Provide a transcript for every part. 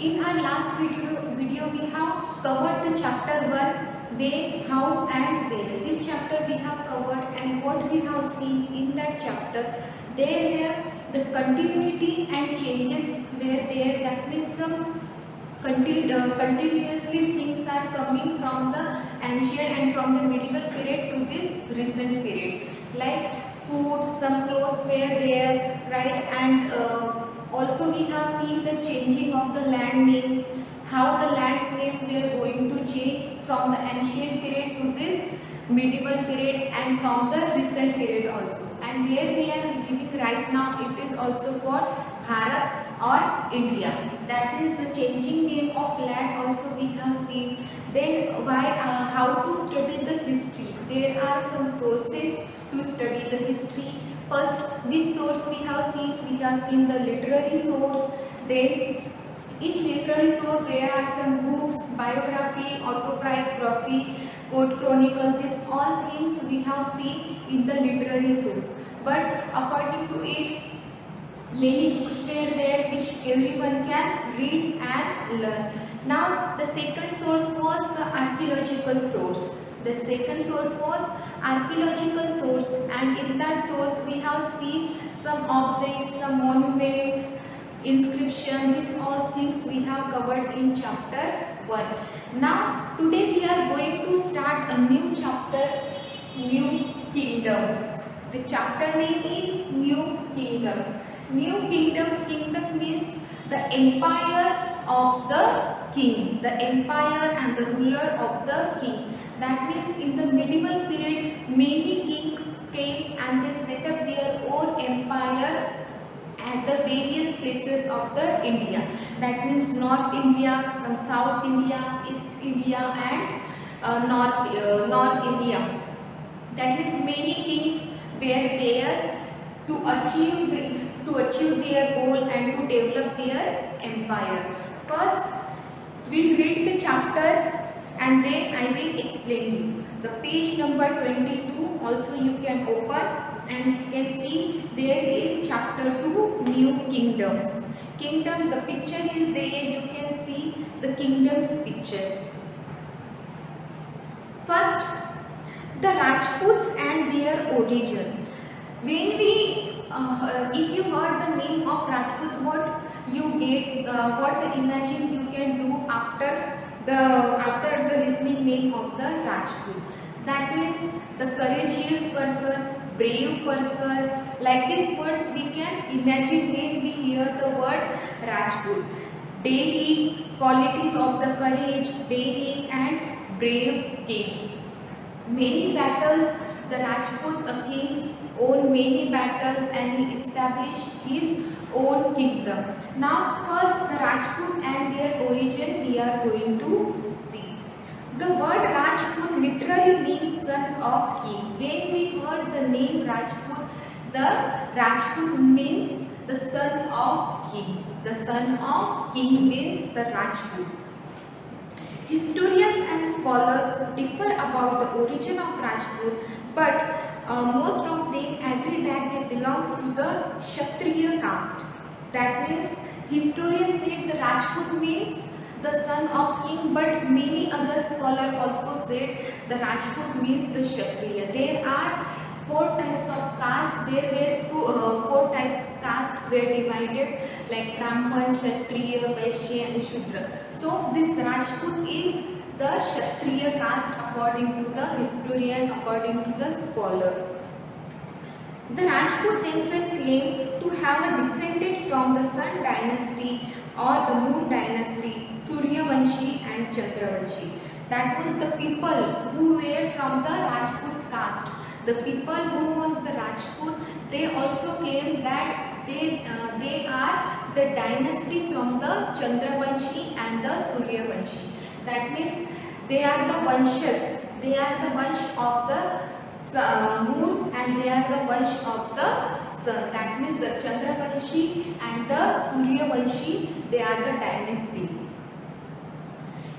In our last video we have covered the chapter 1, where, how and where. This chapter we have covered, and what we have seen in that chapter, there were the continuity and changes were there. That means some continuously things are coming from the ancient and from the medieval period to this recent period, like food, some clothes were there, right? And also we have seen the changing of the land name, how the land's name were going to change from the ancient period to this medieval period and from the recent period also. And where we are living right now, it is also called Bharat or India. That is the changing name of land also we have seen. Then why, how to study the history. There are some sources to study the history. First, which source we have seen? We have seen the literary source. Then in literary source there are some books, biography, autobiography, court chronicle. These all things we have seen in the literary source. But according to it, many books were there which everyone can read and learn. Now the second source was the archaeological source. The second source was archaeological source, and in that source we have seen some objects, some monuments, inscription. These all things we have covered in chapter 1. Now today we are going to start a new chapter, New Kingdoms. The chapter name is New Kingdoms. New Kingdoms, kingdom means the empire of the king, the empire and the ruler of the king. That means in the medieval period, many kings came and they set up their own empire at the various places of the India. That means North India, some South India, East India and North India. That means many kings were there to achieve their goal and to develop their empire. First, we'll read the chapter and then I will explain you. The page number 22 also you can open, and you can see there is chapter 2, New Kingdoms. Kingdoms, the picture is there, you can see the kingdoms picture. First, the Rajputs and their origin. When we if you heard the name of Rajput, what you get, what the imagine you can do after the listening name of the Rajput. That means the courageous person, brave person. Like these words we can imagine when we hear the word Rajput. Daring, qualities of the courage, daring and brave king. Many battles, the Rajput kings won many battles and he established his own kingdom. Now first the Rajput and their origin we are going to see. The word Rajput literally means son of king. When we heard the name Rajput, the Rajput means the son of king. The son of king means the Rajput. Historians and scholars differ about the origin of Rajput, but most of them agree that they belongs to the Kshatriya caste. That means historians said the Rajput means the son of king, but many other scholars also said the Rajput means the Kshatriya. There are 4 types of caste. There were 4 types caste were divided, like Brahman, Kshatriya, Vaishya and Shudra. So this Rajput is the Kshatriya caste according to the historian, according to the scholar. The Rajput themselves claim to have descended from the Sun dynasty or the Moon dynasty, Suryavanshi and Chandravanshi. That was the people who were from the Rajput caste. The people who was the Rajput, they also claim that they are the dynasty from the Chandravanshi and the Suryavanshi. That means they are the Vanshas. They are the Vansh of the moon and they are the Vansh of the sun. That means the Chandravanshi and the Suryavanshi, they are the dynasty.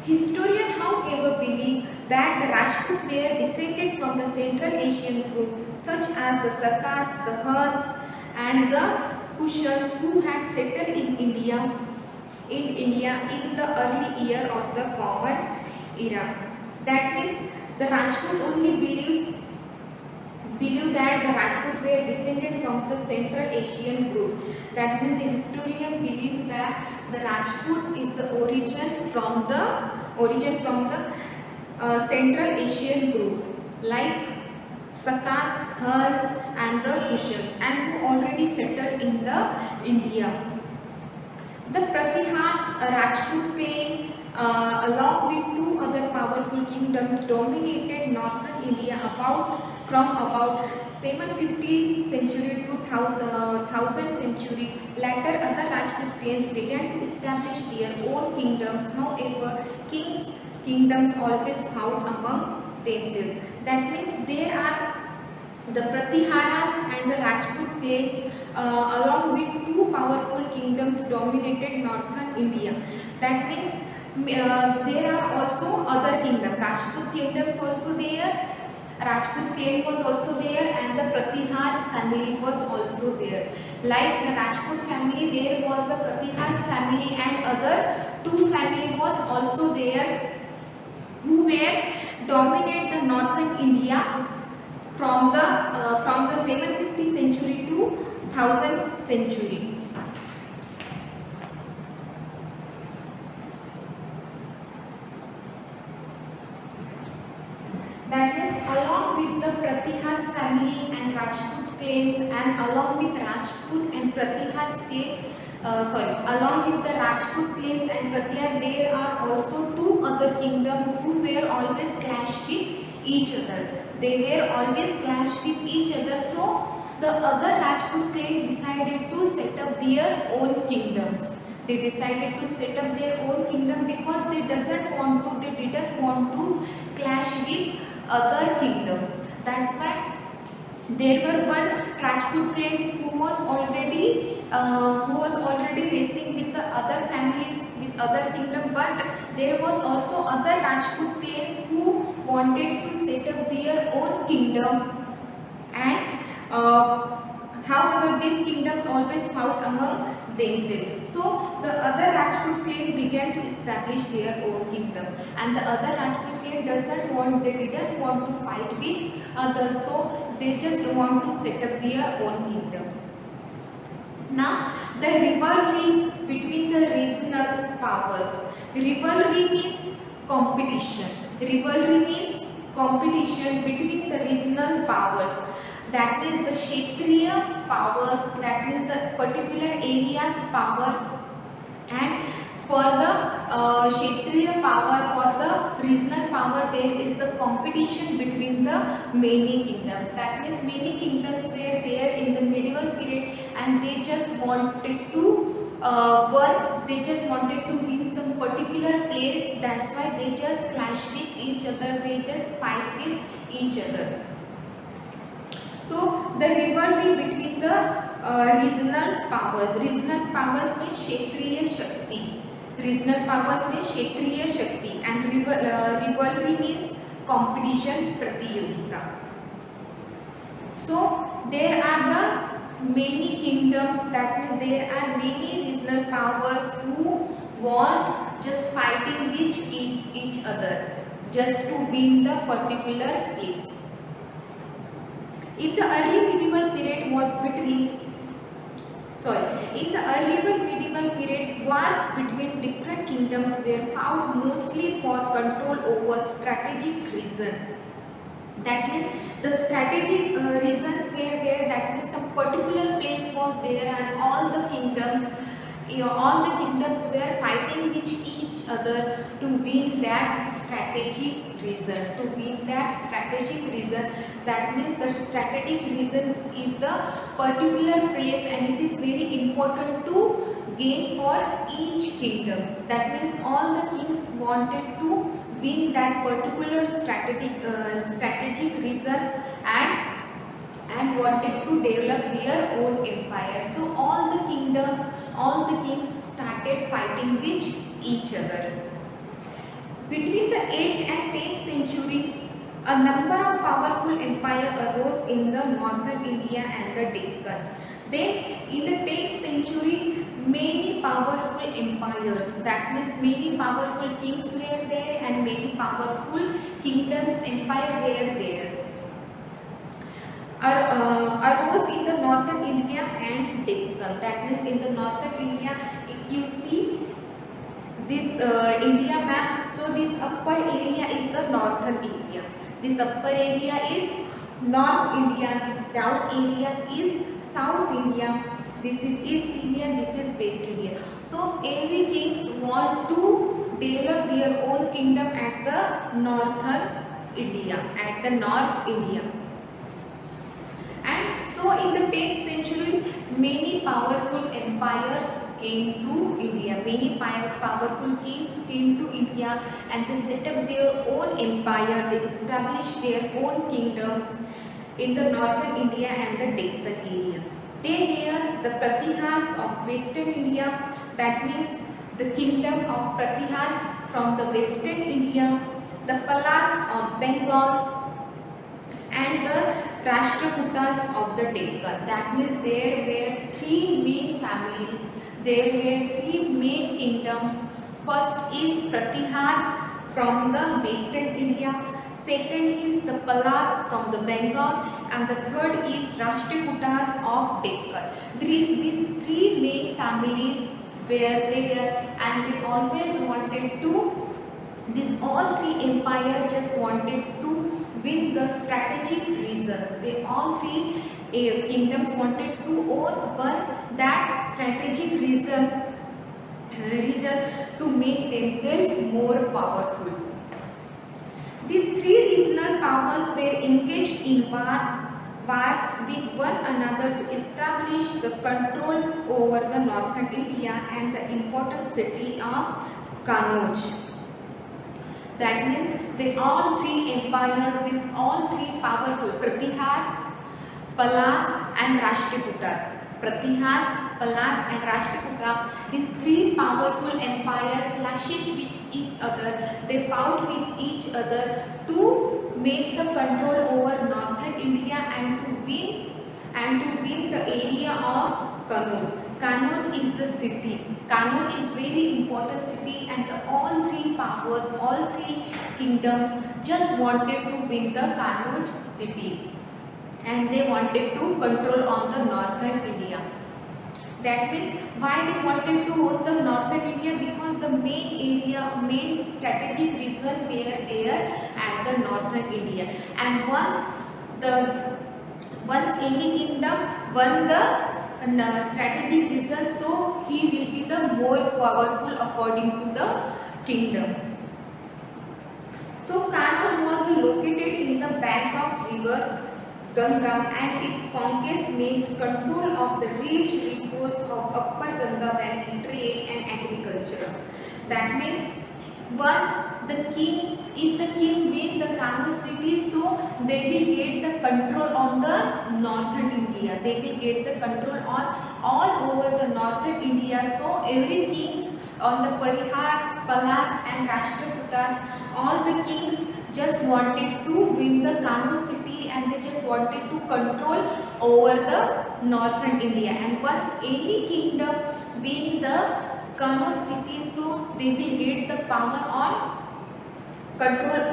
Historians, however, believe that the Rajput were descended from the Central Asian group, such as the Sakas, the Huns and the Kushans who had settled in India in India in the early year of the Common Era. That means the Rajput only believe that the Rajput were descended from the Central Asian group. That means the historian believes that the Rajput is the origin from the Central Asian group, like Sakas, Huns and the Kushans, and who already settled in the India. The Pratihars Rajput clan along with two other powerful kingdoms dominated northern India from about 750 century to 1000 century. Later other Rajput clans began to establish their own kingdoms. However, kings' kingdoms always fought among themselves. That means there are the Pratiharas and the Rajput clans along with two powerful kingdoms dominated northern India. That means there are also other kingdoms. Rajput kingdoms also there. Rajput clan was also there, and the Pratihars family was also there. Like the Rajput family, there was the Pratihars family, and other two family was also there, who were dominate the northern India from the 750 century to 1000 century. That means along with the Pratihars family and Rajput clans, and along with Rajput and Pratihars along with the Rajput clans and Pratihar, there are also two other kingdoms who were always clashed with each other. They were always clashed with each other. So the other Rajput clan decided to set up their own kingdoms. They decided to set up their own kingdom because they didn't want to clash with other kingdoms. That's why there were one Rajput clan who was already racing with the other families, with other kingdom, but there was also other Rajput clans who wanted to set up their own kingdom, and however these kingdoms always fought among themselves. So the other Rajput clan began to establish their own kingdom, and the other Rajput clan didn't want to fight with others, so they just want to set up their own kingdoms. Now the rivalry between the regional powers. Rivalry means competition. Rivalry means competition between the regional powers. That means the Kshatriya powers, that means the particular area's power, and for the Kshatriya power, for the regional power, there is the competition between the many kingdoms. That means many kingdoms were there in the medieval period, and they just wanted to win some particular place. That's why they just clash with each other, they just fight with each other. So the rivalry between the regional powers. Regional powers means Kshatriya Shakti. Regional powers means Kshatriya Shakti, and rivalry means competition, Pratiyogita. So there are the many kingdoms, that means there are many regional powers who was just fighting with each other just to win the particular place. In the early medieval period wars between different kingdoms were fought mostly for control over strategic reason. That means the strategic reasons were there, that means some particular place was there, and all the kingdoms were fighting with each other to win that strategic reason. That means the strategic reason is the particular place, and it is very important to gain for each kingdoms. That means all the kings wanted to win that particular strategic reason, and wanted to develop their own empire. So all the kings started fighting with each other. Between the 8th and 10th century, a number of powerful empires arose in the northern India and the Deccan. Then in the 10th century, many powerful empires. That means many powerful kings were there and many powerful kingdoms, empire were there. Arose in the northern India and Deccan. That means in the northern India, if you see this India map, so this upper area is the northern India. This upper area is North India. This down area is South India. This is East India. This is West India. So every kings want to develop their own kingdom at the northern India, at the North India. And so in the 10th century, many powerful empires came to India. Many powerful kings came to India and they set up their own empire. They established their own kingdoms in the northern India and the Deccan area. They were the Pratihars of Western India. That means the kingdom of Pratihars from the Western India, the Palas of Bengal, and the Rashtrakutas of the Deccan. That means there were three main families. There were three main kingdoms. First is Pratihars from the Western India. Second is the Palas from the Bengal, and the third is Rashtrakutas of Deccan. These three main families were there, and they always wanted to. These all three empires just wanted to win the strategic region. They all three kingdoms wanted to own one that strategic region to make themselves more powerful. These three regional powers were engaged in war with one another to establish the control over the northern India and the important city of Kannauj. That means they all three empires, these all three powerful Pratihars, Palas and Rashtrakutas. Pratihars, Palas and Rashtrakuta, these three powerful empires clashes with each other. They fought with each other to make the control over northern India and to win the area of Kannauj. Kannauj is the city. Kannauj is very important city, and all three powers, all three kingdoms just wanted to win the Kannauj city, and they wanted to control on the northern India. That means why they wanted to own the northern India? Because the main strategic reason were there at the northern India. And once any kingdom won the strategic reason, so he will be the more powerful according to the kingdoms. So Kannauj was located in the bank of river Ganga, and its conquest means control of the rich resource of upper Ganga valley, trade and agriculture. That means if the king win the Kannauj city, so they will get the control on the northern India. They will get the control on all over the northern India. So every kings on the Parihars, Palas and Rashtrakutas, all the kings just wanted to win the Kannauj city, and they just wanted to control over the northern India. And once any kingdom win the Kannauj city, so they will get the power on control,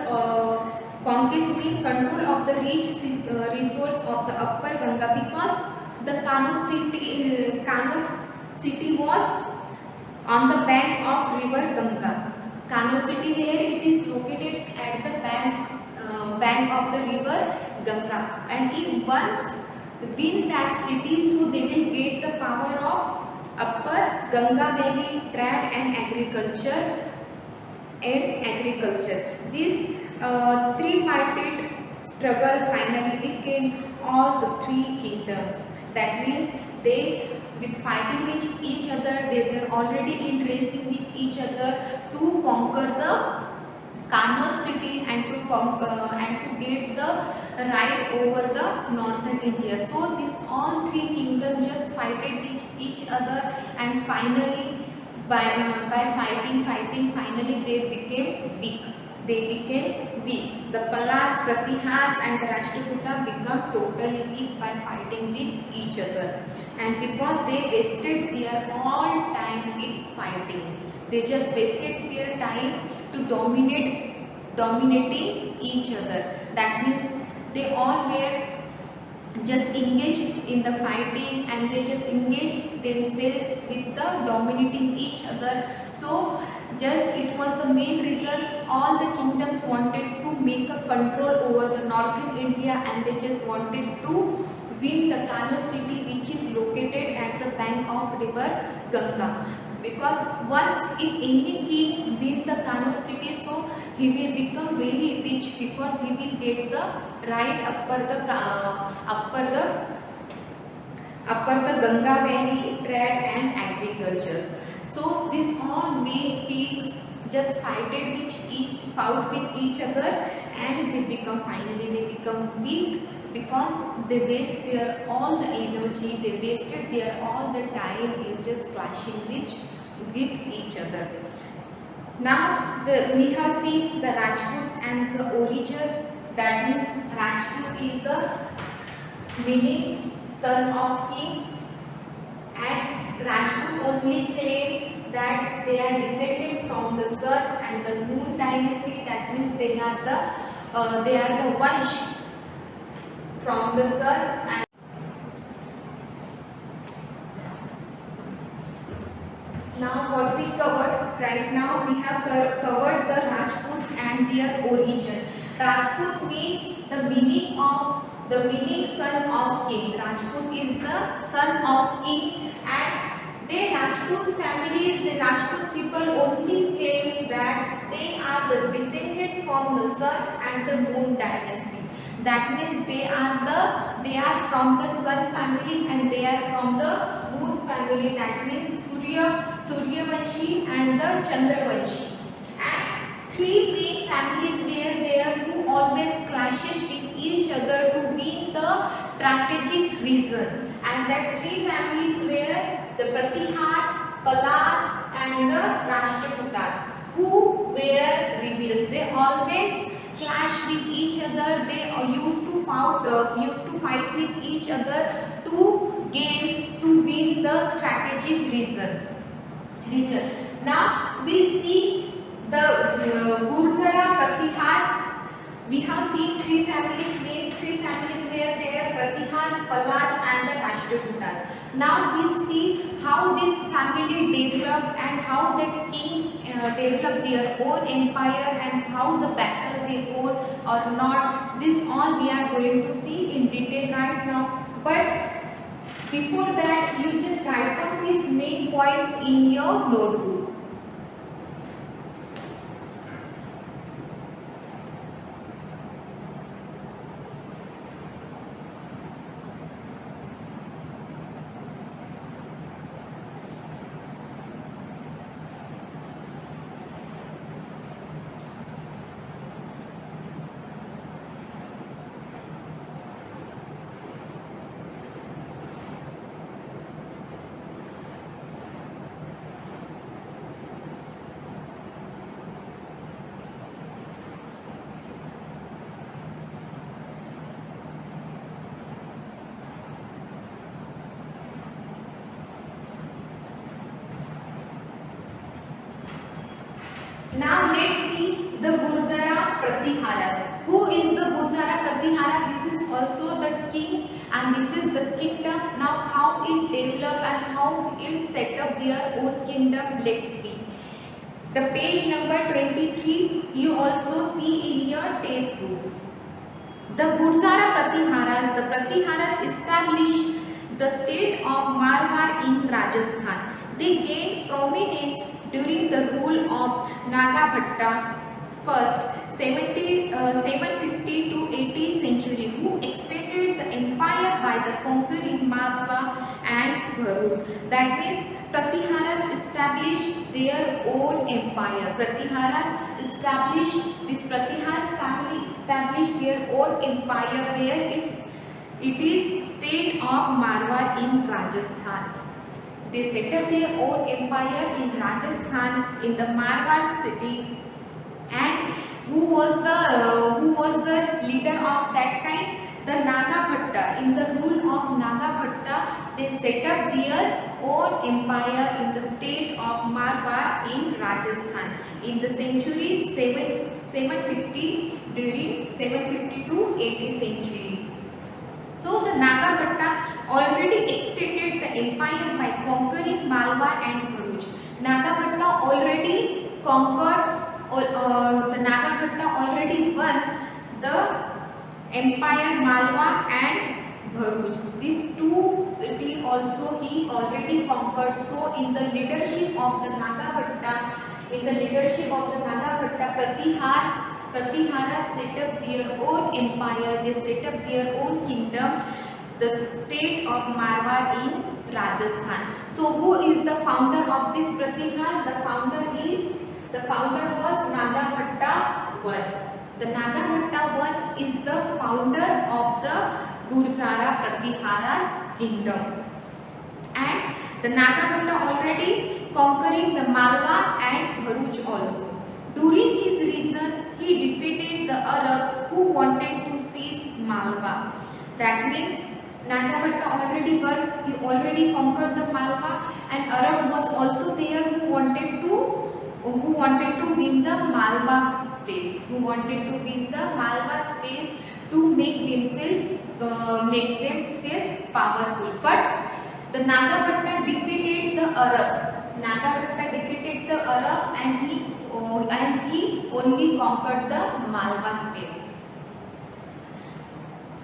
conquest means control of the rich resource of the upper Ganga, because the Kannauj city was on the bank of river Ganga. Kannauj city where it is located at the bank of the river Ganga, and if once win that city, so they will get the power of upper Ganga valley, trade and agriculture. This three-parted struggle finally became all the three kingdoms. That means they, with fighting with each other, they were already in racing with each other to conquer the Kannauj city and to get the right over the northern India. So these all three kingdoms just fighted with each other, and finally by fighting, finally finally they became weak. The Palas, Pratihars and the Rashtrakuta become totally weak by fighting with each other, and because they wasted their all time with fighting, they just wasted their time to dominating each other. That means they all were just engaged in the fighting, and they just engaged themselves with the dominating each other. So just it was the main reason all the kingdoms wanted to make a control over the northern India, and they just wanted to win the Kano city, which is located at the bank of river Ganga. Because once if any king win the Kano city, so he will become very rich, because he will get the right upper the Ganga Valley trade and agriculture. So these all main kings just fought with each other, and they become weak, because they waste their all the energy, they wasted their all the time in just clashing with each other. Now we have seen the Rajputs and the origins. That means Rajput is the meaning son of king, and Rajput only claim that they are descended from the sun and the moon dynasty. That means they are the Vansh from the sun. And now what we covered right now, we have covered the Rajputs and their origin. Rajput means the meaning son of king. Rajput is the son of king, and the Rajput families, the Rajput people only claim that they are the descended from the sun and the moon dynasty. That means they are from the sun family, and they are from the moon family. That means Suryavanshi and the Chandravanshi. And three main families were there who always clashes with each other to win the strategic reason. And that three families were the Pratihars, Palas and the Rashtrakutas, who were rebels. They always clash with each other. They used to fight with each other to win the strategic region. Now we see the Gurzara Pratihars. We have seen three families were there: Pratihars, Palas and the Rashtrakutas. Now we'll see how this family developed, and how that kings developed their own empire, and how the battle they won or not. This all we are going to see in detail right now. But before that, you just write down these main points in your notebook. Now let's see the Gurzara Pratiharas. Who is the Gurzara Pratihara? This is also the king, and this is the kingdom. Now how it developed and how it set up their own kingdom, let's see. The page number 23 you also see in your textbook. The Gurzara Pratiharas, the Pratiharas established the state of Marwar in Rajasthan. They gained prominence during the rule of Nagabhatta first 750 to 80th century, who extended the empire by the conquering Marwa and Bharuch. That means Pratihara established their own empire. This Pratihara's family established their own empire, where it is state of Marwar in Rajasthan. They set up their own empire in Rajasthan, in the Marwar city. And who was the leader of that time? The Nagabhatta. In the rule of Nagabhatta, they set up their own empire in the state of Marwar in Rajasthan in the century 750, during 750 to 80 century. So the Nagabhatta already extended the empire by conquering Malwa and Bharuch. Nagabhatta already conquered, the Nagabhatta already won the empire Malwa and Bharuch. These two cities also he already conquered. So in the leadership of the Nagabhatta, Pratiharas set up their own empire, they set up their own kingdom, the state of Marwar in Rajasthan. So who is the founder of this Pratihar? The founder was Nagabhatta I. The Nagabhatta I is the founder of the Gurjara Pratiharas kingdom. And the Nagabhatta already conquering the Malwa and Bharuch also. During his reign, he defeated the Arabs who wanted to seize Malwa. That means Nagabhatta already won, he already conquered the Malwa, and Arab was also there who wanted to win the Malwa place, to make themselves powerful. But the Nagabhatta defeated the Arabs. And he only conquered the Malwa space.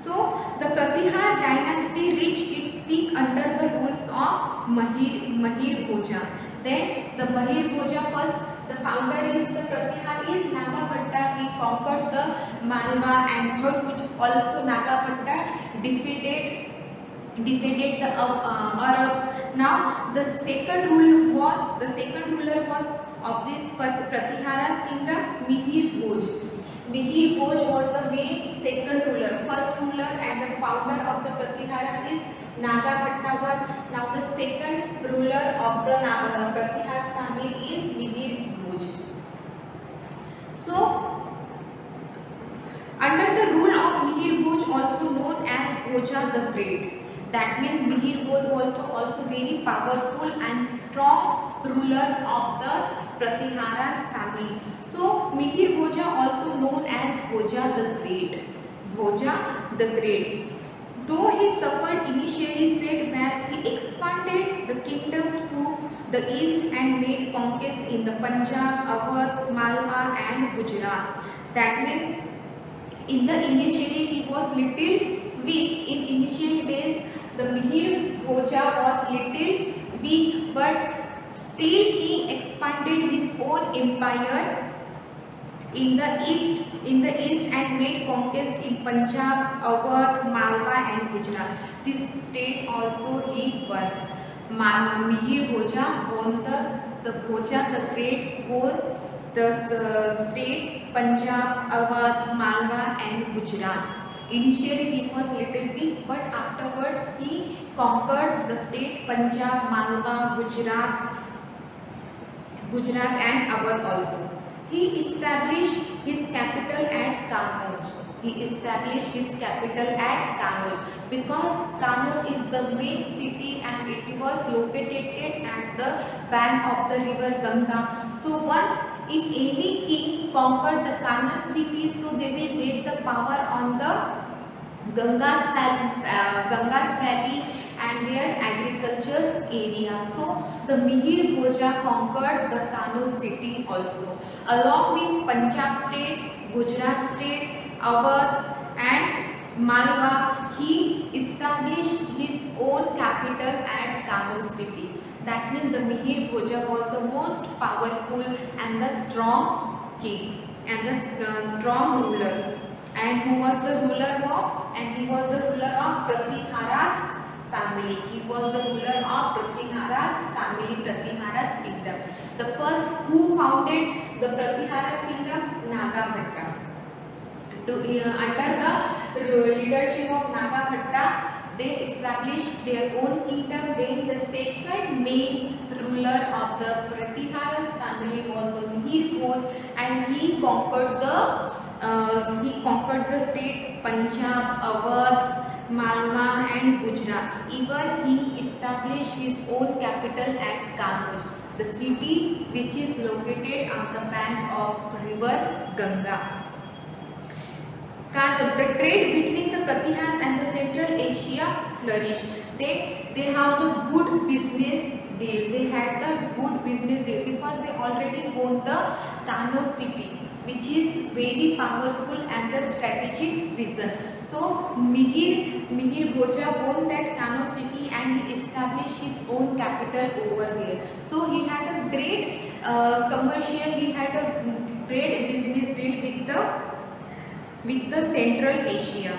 So the Pratihar dynasty reached its peak under the rules of Mahir Bhoja. Then the Mahir Bhoja, first the founder is the Pratihar is Nagabhatta. He conquered the Malwa and Bharuch. Also Nagabhatta defeated the Arabs. Now the second ruler was of this Pratiharas kingdom, Mihir Bhoj. Mihir Bhoj was the main second ruler. First ruler and the founder of the Pratihara is Nagabhatta I. Now the second ruler of the Pratihara's family is Mihir Bhoj. So under the rule of Mihir Bhoj, also known as Bhoja the Great. That means Mihir Bhoj was also very powerful and strong ruler of the Pratihara's family. So Mihir Bhoja, also known as Bhoja the Great. Though he suffered initially setbacks, he expanded the kingdoms to the east and made conquests in the Punjab, Awadh, Malwa and Gujarat. That means in the initially he was little weak. In initial days the Mihir Bhoja was little weak, but still he expanded his own empire in the east and made conquest in Punjab, Awadh, Malwa and Gujarat. This state also he won. Mihir Bhoja won the Bhoja the Great, both the state Punjab, Awadh, Malwa and Gujarat. Initially he was little weak, but afterwards he conquered the state Punjab, Malwa, Gujarat and Awadh also. He established his capital at Kannauj. Because Kannauj is the main city and it was located at the bank of the river Ganga. So once if any king conquered the Kannauj city, so they will get the power on the Ganga's valley and their agriculture's area. So the Mihir Bhoja conquered the Kannauj city also. Along with Punjab state, Gujarat state, Awadh and Malwa, he established his own capital at Kannauj city. That means the Mihir Bhoja was the most powerful and the strong king and the strong ruler. And who was the ruler of? And he was the ruler of Pratihara's family. He was the ruler of Pratihara's family, Pratihara's kingdom. The first who founded the Pratihara's kingdom? Nagabhatta. Under the leadership of Nagabhatta, they established their own kingdom. Then the second main ruler of the Pratihara's family was the Mihir Bhoj, and he conquered the state Punjab, Awadh, Malwa and Gujarat. Even he established his own capital at Kanauj, the city which is located on the bank of river Ganga. The trade between the Pratiharas and the Central Asia flourished. They have the good business deal. They had the good business deal because they already own the Kanauj city, which is very powerful and the strategic region. So Mihir Bhoja won that Kanauj city and he established his own capital over there. So he had a great he had a great business deal with the Central Asia.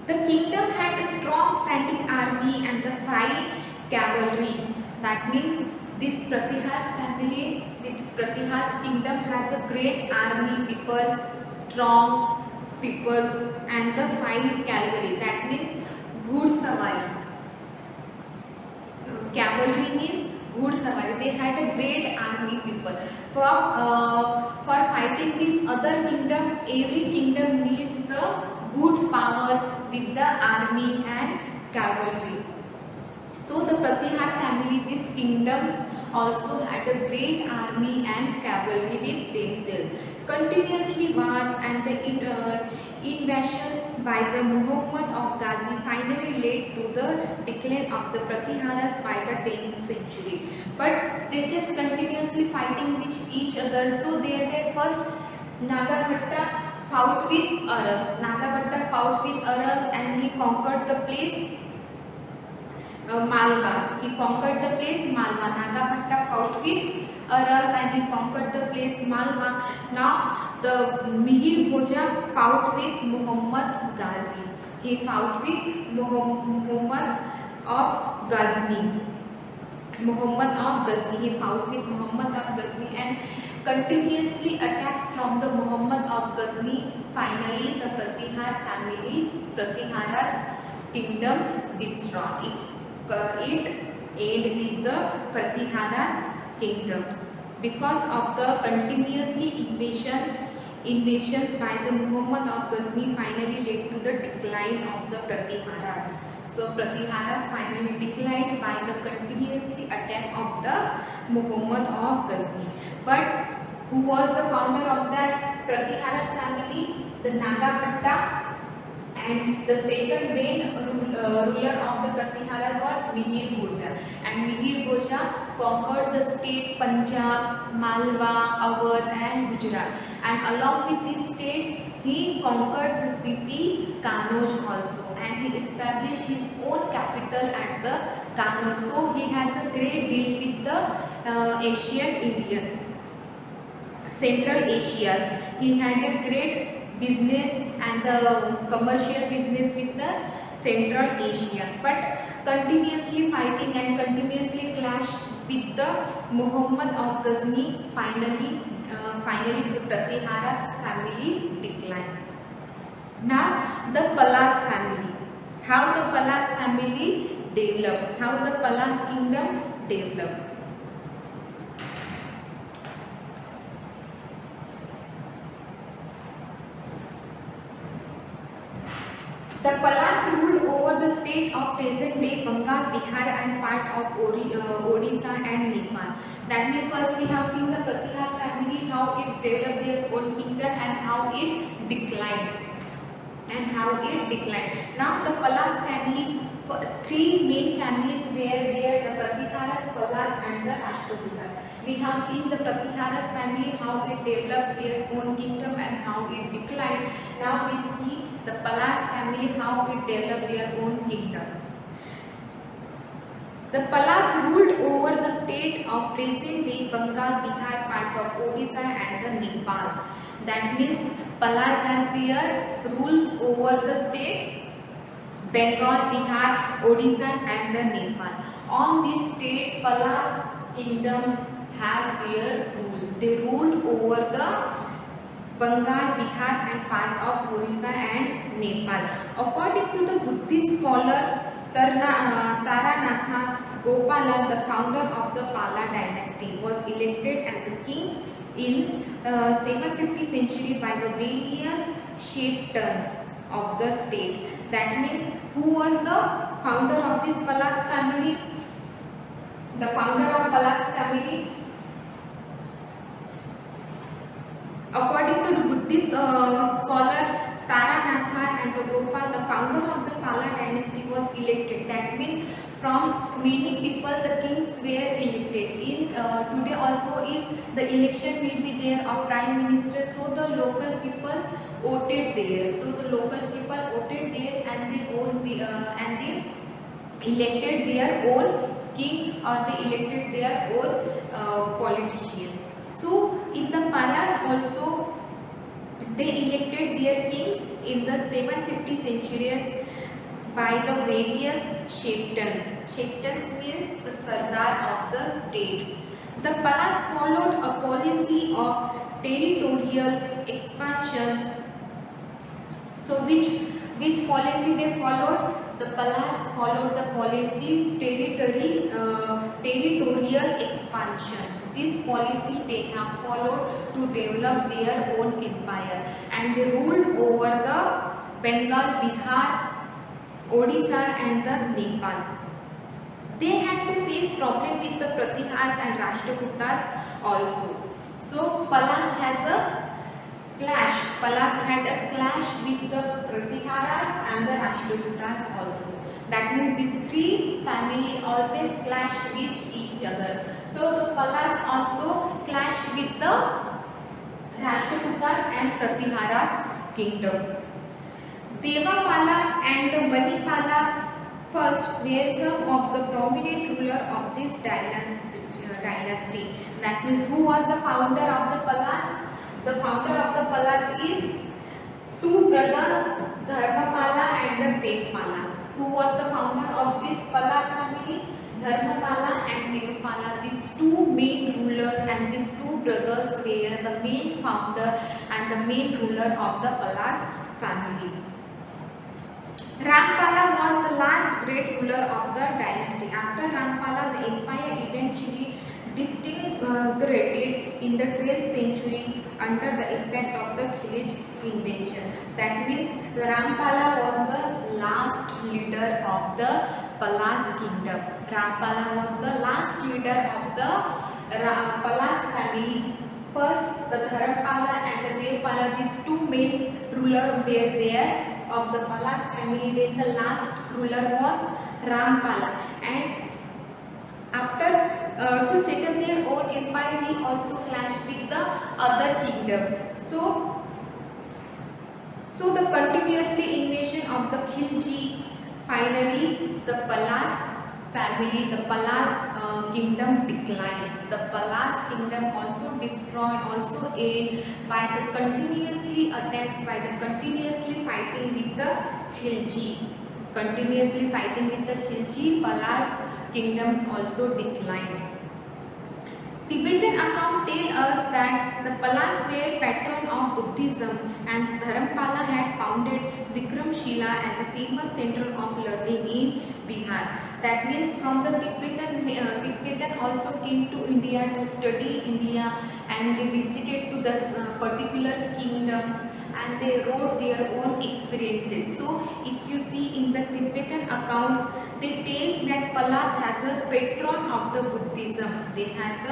The kingdom had a strong standing army and the 5 cavalry. That means this Pratihara's family, the Pratihara's kingdom has a great army, people, strong peoples, and the 5 cavalry. That means good savari. Cavalry means good savari. They had a great army people. For fighting with other kingdom, every kingdom needs the good power with the army and cavalry. So the Pratihara family, these kingdoms also had a great army and cavalry with themselves. Continuously wars and the invasions by the Muhammad of Ghazi finally led to the decline of the Pratiharas by the 10th century. But they just continuously fighting with each other. So they were first Nagabhatta fought with Aras. Nagabhatta fought with Aras and he conquered the place Malwa. He conquered the place Malwa. Nagabhatta fought with Aras and he conquered the place Malwa. Now the Mihir Bhoja fought with Muhammad Ghazi. He fought with Muhammad of Ghazni. He fought with Muhammad of Ghazni and continuously attacks from the Muhammad of Ghazni. Finally, the Pratihara's kingdoms destroyed. It ended with the Pratihara's kingdoms because of the continuously invasions by the Muhammad of Ghazni finally led to the decline of the Pratiharas. So Pratiharas finally declined by the continuously attack of the Muhammad of Ghazni. But who was the founder of that Pratihara's family? The Nagabhatta. And the second main ruler of the Pratihara was Mihir Bhoja. And Mihir Bhoja conquered the state Punjab, Malwa, Awadh and Gujarat. And along with this state, he conquered the city Kanauj also. And he established his own capital at the Kanauj. So he has a great deal with the Asian Indians, Central Asias. He had a great business and the commercial business with the Central Asia, but continuously fighting and continuously clashed with the Muhammad of Ghazni. Finally the Pratihara's family declined. Now the Palas family. How the Palas family developed? How the Palas kingdom developed? The Palas ruled over the state of present-day Bengal, Bihar and part of Odisha and Nepal. That means first we have seen the Pratihara family, how it developed their own kingdom and how it declined. Now the Palas family, 3 main families were there, the Pratiharas, Palas and the Rashtrakutas. We have seen the Pratihara's family, how it developed their own kingdom and how it declined. Now we see the Palas family, how it developed their own kingdoms. The Palas ruled over the state of present-day Bengal, Bihar, part of Odisha and the Nepal. That means Palas has their rules over the state Bengal, Bihar, Odisha and the Nepal. On this state, Palas kingdoms has their rule. They ruled over the Bengal, Bihar and part of Orissa and Nepal. According to the Buddhist scholar Taranatha Gopala, the founder of the Pala dynasty, was elected as a king in 750 century by the various chieftains of the state. That means who was the founder of this Palas family? The founder of Palas family, according to the Buddhist scholar Taranatha and the Gopal, the founder of the Pala dynasty was elected. That means from many people the kings were elected. In today also, if the election will be there of prime minister, so the local people voted there. So the local people voted there and they elected their own king or they elected their own politician. So in the Palas also they elected their kings in the 750 centuries by the various chieftains. Chieftains means the Sardar of the state. The Palas followed a policy of territorial expansions. So which policy they followed? The Palas followed the policy territorial expansion. This policy they have followed to develop their own empire, and they ruled over the Bengal, Bihar, Odisha and the Nepal. They had to face problem with the Pratihars and Rashtrakutas also. So Palas has a clash. Palas had a clash with the Pratiharas and the Rashtrakutas also. That means these three families always clashed with each other. So the Palas also clashed with the Rashtrakutas and Pratiharas kingdom. Devapala and the Manipala first were some of the prominent ruler of this dynasty. That means who was the founder of the Palas? The founder of the Palas is two brothers, Dharmapala and the Devpala. Who was the founder of this Palas family? Dharmapala and Devpala. These two main rulers and these two brothers were the main founder and the main ruler of the Palas family. Rampala was the last great ruler of the dynasty. After Rampala, the empire eventually disintegrated in the 12th century under the impact of the Khilji invasion. That means Rampala was the last leader of the Palas kingdom. Rampala was the last leader of the Palas family. First, the Dharampala and the Devpala, these two main rulers were there of the Palas family. Then the last ruler was Rampala, and after to set up their own empire, he also clashed with the other kingdom. So the continuously invasion of the Khilji, finally the Palas family, the Palas kingdom declined. The Palas kingdom also destroyed, also aided by the continuously attacks, by the continuously fighting with the Khilji. Continuously fighting with the Khilji, Palas kingdoms also declined. Tibetan account tell us that the Palas were patron of Buddhism and Dharampala had founded Vikramshila as a famous center of learning in Bihar. That means from the Tibetan also came to India to study India, and they visited to the particular kingdoms and they wrote their own experiences. So if you see in the Tibetan accounts, they tells that Palas has a patron of the Buddhism. They had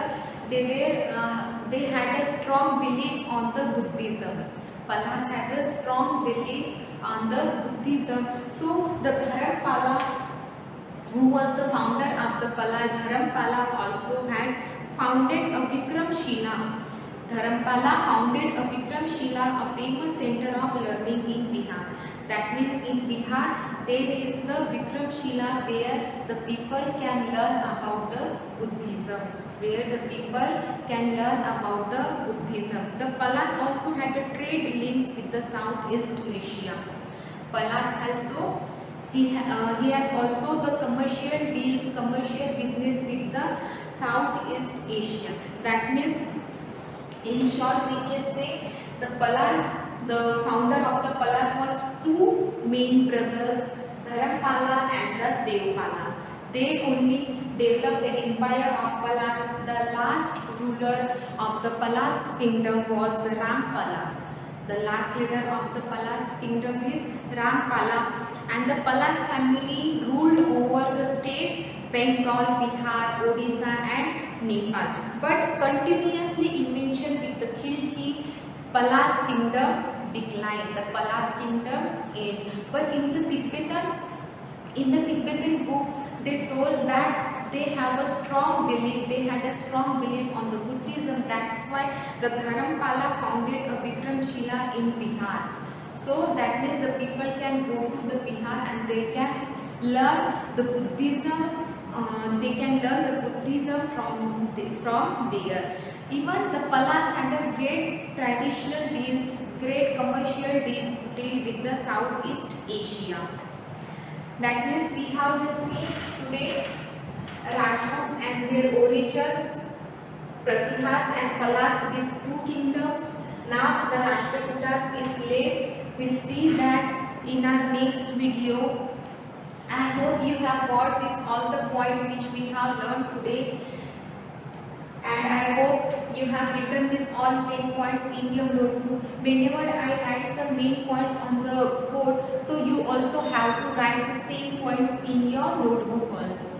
a strong belief on the Buddhism. Palas had a strong belief on the Buddhism. So the Dharampala, who was the founder of the Palas, Dharampala also had founded a Vikramshila. Dharampala founded a Vikramshila, a famous center of learning in Bihar. That means in Bihar there is the Vikramshila where the people can learn about the Buddhism. Where the people can learn about the Buddhism. The Palas also had a trade links with the Southeast Asia. Palas also he has also the commercial deals, commercial business with the Southeast Asia. That means In short, we just say the Palas, the founder of the Palas was two main brothers, Dharampala and the Devpala. They only developed the empire of Palas. The last ruler of the Palas kingdom was the Rampala. The last leader of the Palas kingdom is Rampala, and the Palas family ruled over the state Bengal, Bihar, Odisha and Nepal. But continuously invention with the Khilji, Palas kingdom declined. The Palas kingdom ended. But in the Tibetan book, they told that they have a strong belief, they had a strong belief on the Buddhism. That's why the Dharampala founded a Vikramshila in Bihar. So that means the people can go to the Bihar and they can learn the Buddhism. From there. Even the Palas had a great traditional deals, great commercial deal with the Southeast Asia. That means we have just seen today Rajput and their origins, Pratihas and Palas, these two kingdoms. Now the Rashtrakutas is late. We'll see that in our next video. I hope you have got this all the point which we have learned today, and I hope you have written this all 10 points in your notebook. Whenever I write some main points on the board, so you also have to write the same points in your notebook also.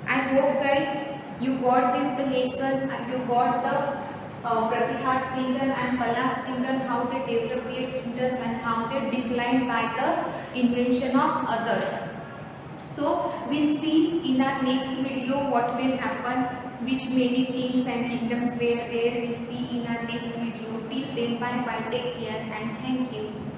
I hope guys you got this the lesson, and you got the Pratihas kingdom and Palas kingdom, how they developed their kingdoms and how they declined by the invention of others. So we'll see in our next video what will happen, which many kings and kingdoms were there. We'll see in our next video. Till then, bye bye, take care and thank you.